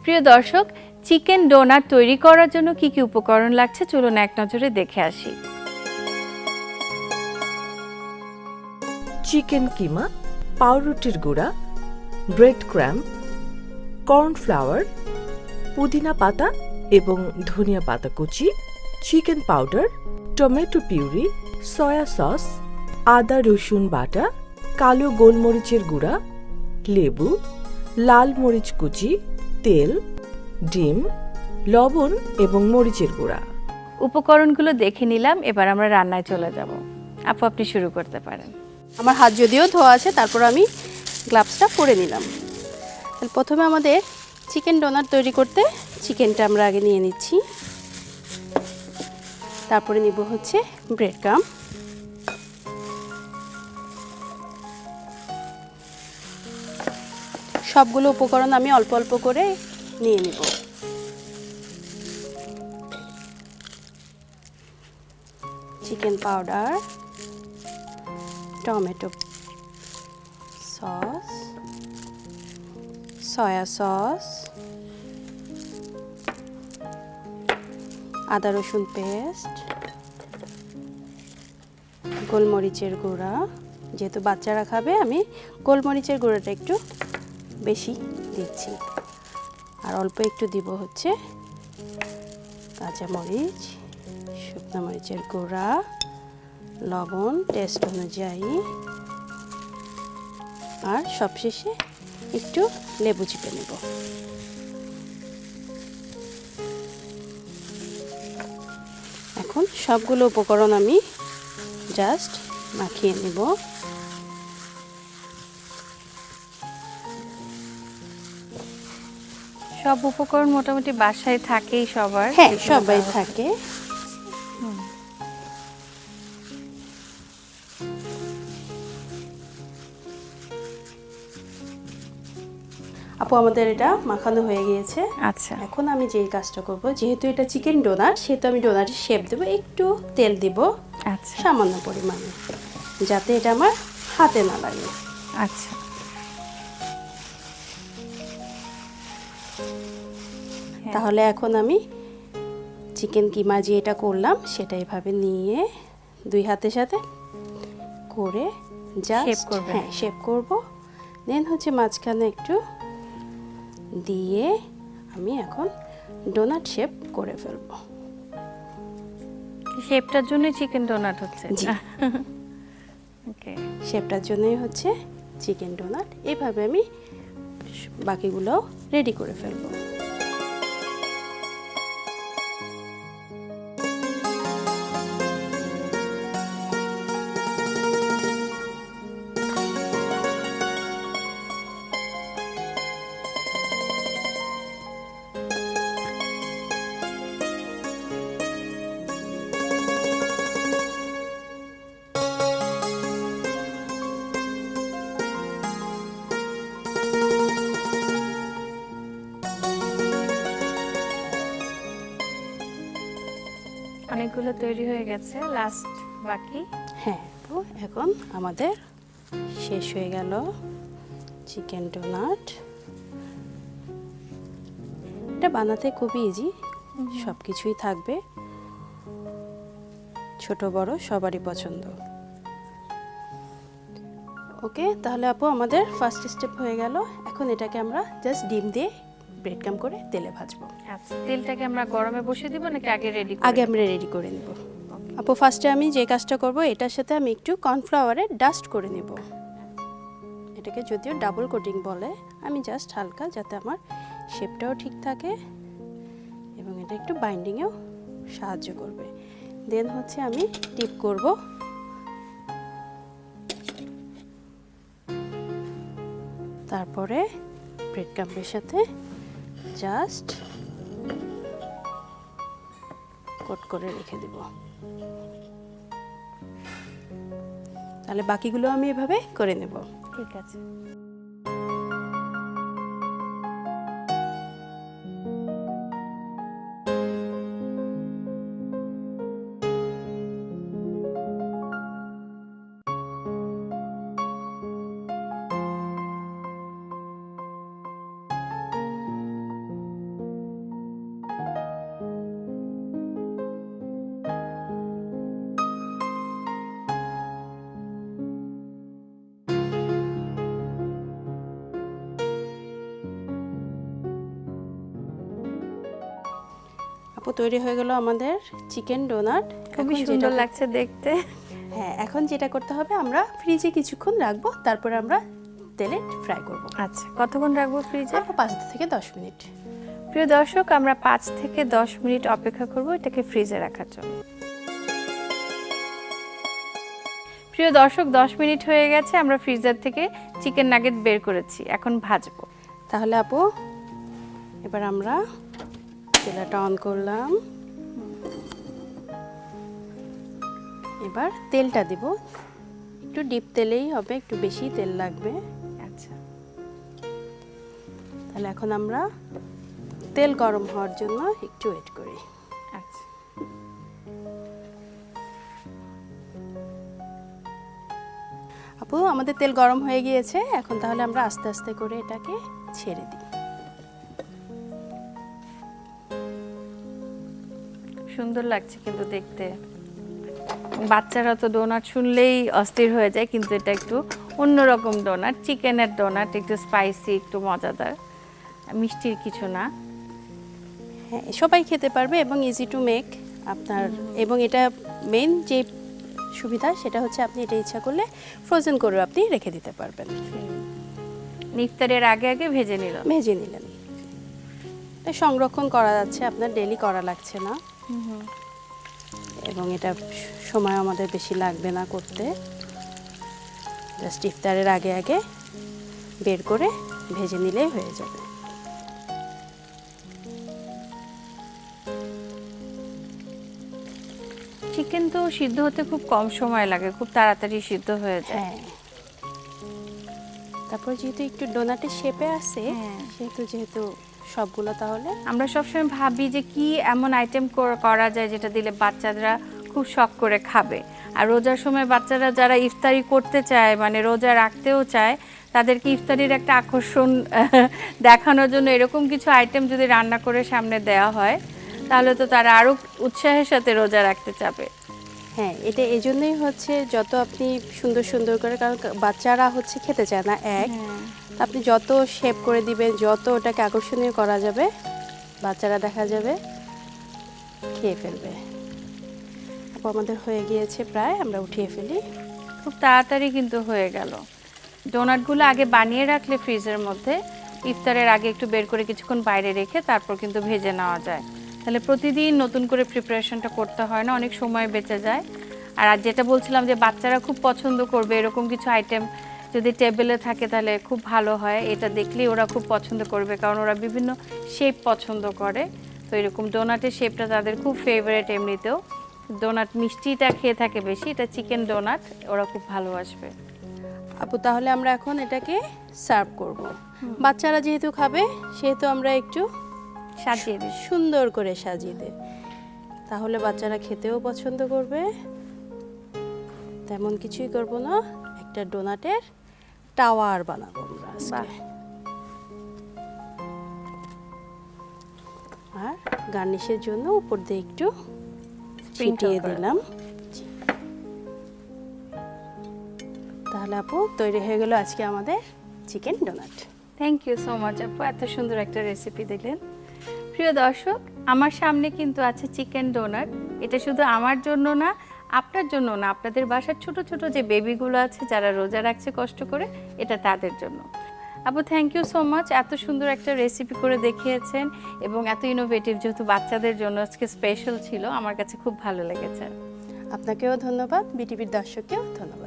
প্রিয় দর্শক, chicken donut তৈরি করার জন্য কি কি উপকরণ লাগছে চলুন এক নজরে দেখে আসি। চিকেন কিমা, পাউরুটির গুঁড়া, ব্রেড ক্রাম্ব, কর্নফ্লাওয়ার, পুদিনা পাতা এবং ধনিয়া পাতা কুচি, chicken powder, tomato puree, soya sauce, আদা রসুন বাটা, কালো গোলমরিচের গুঁড়া, লেবু, লাল মরিচ কুচি, তেল, ডিম, লবণ এবং মরিচের গুঁড়া। উপকরণগুলো দেখে নিলাম, এবার আমরা রান্নায় চলে যাব। আপু, আপনি শুরু করতে পারেন। আমার হাত যদিও ধোয়া আছে, তারপর আমি গ্লাভসটা পরে নিলাম। প্রথমে আমাদের চিকেন ডোনাট তৈরি করতে চিকেনটা আমরা আগে নিয়ে নিচ্ছি, তারপরে নিব হচ্ছে ব্রেড ক্রাম্ব, সবগুলো উপকরণ আমি অল্প অল্প করে নিয়ে নিব। Chicken powder, tomato sauce, soya sauce, আদা রসুন পেস্ট, গোলমরিচের গুঁড়া, যেহেতু বাচ্চারা খাবে আমি গোলমরিচের গুঁড়োটা একটু বেশি দিচ্ছি, আর অল্প একটু দিব হচ্ছে কাঁচা মরিচ, শুকনো মরিচের গুঁড়া, লবণ টেস্ট অনুযায়ী, আর সবশেষে একটু লেবু চিপে নেব। এখন সবগুলো উপকরণ আমি জাস্ট মাখিয়ে নেব। সব উপকরণ মোটামুটি বাসায় থাকেই সবার। হ্যাঁ, সবাই থাকে। আপু, আমাদের এটা মাখানো হয়ে গিয়েছে। আচ্ছা, এখন আমি যেই কাজটা করব, যেহেতু এটা চিকেন ডোনাট, সেহেতু আমি ডোনাটের শেপ দেবো, একটু তেল দিব আচ্ছা, সামান্য পরিমাণে, যাতে এটা আমার হাতে না লাগে। আচ্ছা। তাহলে এখন আমি চিকেন কিমা যে এটা করলাম সেটা এভাবে নিয়ে দুই হাতের সাথে করে জাস্ট শেপ করব। দেন হচ্ছে মাঝখানে একটু দিয়ে আমি এখন ডোনাট শেপ করে ফেলবো। শেপটার জন্য চিকেন ডোনাট হচ্ছে। জি। ওকে, শেপটার জন্যই হচ্ছে চিকেন ডোনাট। এভাবে আমি বাকিগুলো রেডি করে ফেলবো। অনেকগুলো তৈরি হয়ে গেছে, লাস্ট বাকি। হ্যাঁ, তো এখন আমাদের শেষ হয়ে গেল চিকেন ডোনাট। এটা বানাতে খুবই ইজি, সব কিছুই থাকবে, ছোট বড় সবারই পছন্দ। ওকে, তাহলে আপু আমাদের ফার্স্ট স্টেপ হয়ে গেল। এখন এটাকে আমরা জাস্ট ডিম দিয়ে ব্রেড ক্রাম্ব করে তেলে ভাজবো। আচ্ছা, তেলটাকে আমরা গরমে বসিয়ে দিব নাকি আগে রেডি? আগে আমরা রেডি করে নেব। আপু, ফার্স্টে আমি যে কাজটা করব, এটার সাথে আমি একটু কর্নফ্লাওয়ারে ডাস্ট করে নেব। এটাকে যদিও ডাবল কোটিং বলে, আমি জাস্ট হালকা, যাতে আমার শেপটাও ঠিক থাকে এবং এটা একটু বাইন্ডিংয়েও সাহায্য করবে। দেন হচ্ছে আমি টিপ করব, তারপরে ব্রেড ক্রাম্বের সাথে জাস্ট কোট করে রেখে দেব। তাহলে বাকিগুলো আমি এভাবে করে নেব। ঠিক আছে। আপু তৈরি হয়ে গেল আমাদের চিকেন ডোনাট। খুবই এখন সুন্দর যেটা- লাগছে দেখতে। হ্যাঁ, এখন যেটা করতে হবে আমরা ফ্রিজে কিছুক্ষণ রাখবো, তারপরে আমরা তেলে ফ্রাই করব। আচ্ছা, কতক্ষণ রাখবো ফ্রিজে? 5 থেকে 10 মিনিট। প্রিয় দর্শক, আমরা 5 থেকে 10 মিনিট অপেক্ষা করব এটাকে ফ্রিজে রাখার জন্য। প্রিয় দর্শক, 10 মিনিট হয়ে গেছে, আমরা ফ্রিজার থেকে চিকেন নাগেট বের করেছি, এখন ভাজবো। তাহলে আপু এবার আমরা চুলাটা অন করলাম। এবার তেলটা দিব, একটু ডিপ তেলেই হবে, একটু বেশি তেল লাগবে। আচ্ছা, তাহলে এখন আমরা তেল গরম হওয়ার জন্য একটু ওয়েট করি। আচ্ছা। আপু আমাদের তেল গরম হয়ে গিয়েছে, এখন তাহলে আমরা আস্তে আস্তে করে এটাকে ছেড়ে দিই। সুন্দর লাগছে কিন্তু দেখতে। বাচ্চারা তো ডোনাট শুনলেই অস্থির হয়ে যায়, কিন্তু এটা একটু অন্যরকম ডোনাট, চিকেনের ডোনাট, একটু স্পাইসি, একটু মজাদার, মিষ্টির কিছু না। হ্যাঁ, সবাই খেতে পারবে এবং ইজি টু মেক আপনার। এবং এটা মেইন যে সুবিধা সেটা হচ্ছে আপনি এটা ইচ্ছা করলে ফ্রোজেন করে আপনি রেখে দিতে পারবেন। ইফতারের আগে আগে ভেজে নিলাম। ভেজে নিলেন, এটা সংরক্ষণ করা যাচ্ছে, আপনার ডেলি করা লাগছে না। এবং এটা সময় আমাদের বেশি লাগবে না করতে। জাস্ট ইফতারের আগে আগে বের করে ভেজে নিলেই হয়ে যাবে। চিকেন তো সিদ্ধ হতে খুব কম সময় লাগে, খুব তাড়াতাড়ি সিদ্ধ হয়ে যায়। হ্যাঁ, তারপর যেহেতু একটু ডোনাটের শেপে আছে, হ্যাঁ। যেহেতু সবগুলো তাহলে আমরা সবসময় ভাবি যে কি এমন আইটেম করা যায় যেটা দিলে বাচ্চারা খুব শখ করে খাবে। আর রোজার সময় বাচ্চারা যারা ইফতারি করতে চায়, মানে রোজা রাখতেও চায়, তাদেরকে ইফতারির একটা আকর্ষণ দেখানোর জন্য এরকম কিছু আইটেম যদি রান্না করে সামনে দেওয়া হয়, তাহলে তো তারা আরও উৎসাহের সাথে রোজা রাখতে চাবে। হ্যাঁ, এটা এজন্যই হচ্ছে যত আপনি সুন্দর সুন্দর করে, কারণ বাচ্চারা হচ্ছে খেতে চায় না এক, আপনি যত শেপ করে দিবেন, যত ওটাকে আকর্ষণীয় করা যাবে, বাচ্চারা দেখা যাবে খেয়ে ফেলবে। আপু আমাদের হয়ে গিয়েছে প্রায়, আমরা উঠিয়ে ফেলি। খুব তাড়াতাড়ি কিন্তু হয়ে গেল। ডোনাটগুলো আগে বানিয়ে রাখলে ফ্রিজের মধ্যে, ইফতারের আগে একটু বের করে কিছুক্ষণ বাইরে রেখে তারপর কিন্তু ভেজে নেওয়া যায়। তাহলে প্রতিদিন নতুন করে প্রিপারেশনটা করতে হয় না, অনেক সময় বেঁচে যায়। আর যেটা বলছিলাম যে বাচ্চারা খুব পছন্দ করবে এরকম কিছু আইটেম যদি টেবিলে থাকে তাহলে খুব ভালো হয়। এটা দেখলেই ওরা খুব পছন্দ করবে, কারণ ওরা বিভিন্ন শেপ পছন্দ করে। তো এরকম ডোনাটের শেপটা তাদের খুব ফেভারিট। এমনিতেও ডোনাট মিষ্টিটা খেয়ে থাকে বেশি, এটা চিকেন ডোনাট ওরা খুব ভালোবাসবে। আপু তাহলে আমরা এখন এটাকে সার্ভ করব। বাচ্চারা যেহেতু খাবে সেহেতু আমরা একটু সাজিয়ে দিই। সুন্দর করে সাজিয়ে দিই, তাহলে বাচ্চারা খেতেও পছন্দ করবে। তেমন কিছুই করব না, একটা ডোনাটের টাওয়ার বানাবো আমরা আজকে। বাহ। আর গার্নিশের জন্য উপর দিয়ে একটু Sprinkle ছিটিয়ে করে দিলাম। জি। তাহলে আপু তৈরি হয়ে গেল আজকে আমাদের chicken donut. Thank you so much আপু, এত সুন্দর একটা রেসিপি দিলেন। প্রিয় দর্শক, আমার সামনে কিন্তু আছে চিকেন ডোনাট। এটা শুধু আমার জন্য না, আপনার জন্য না, আপনাদের বাসার ছোট ছোট যে বেবিগুলো আছে যারা রোজা রাখছে কষ্ট করে, এটা তাদের জন্য। আপু থ্যাংক ইউ সো মাচ, এত সুন্দর একটা রেসিপি করে দেখিয়েছেন এবং এত ইনোভেটিভ, যেহেতু বাচ্চাদের জন্য আজকে স্পেশাল ছিল, আমার কাছে খুব ভালো লেগেছে। আপনাকেও ধন্যবাদ, বিটিভির দর্শককেও ধন্যবাদ।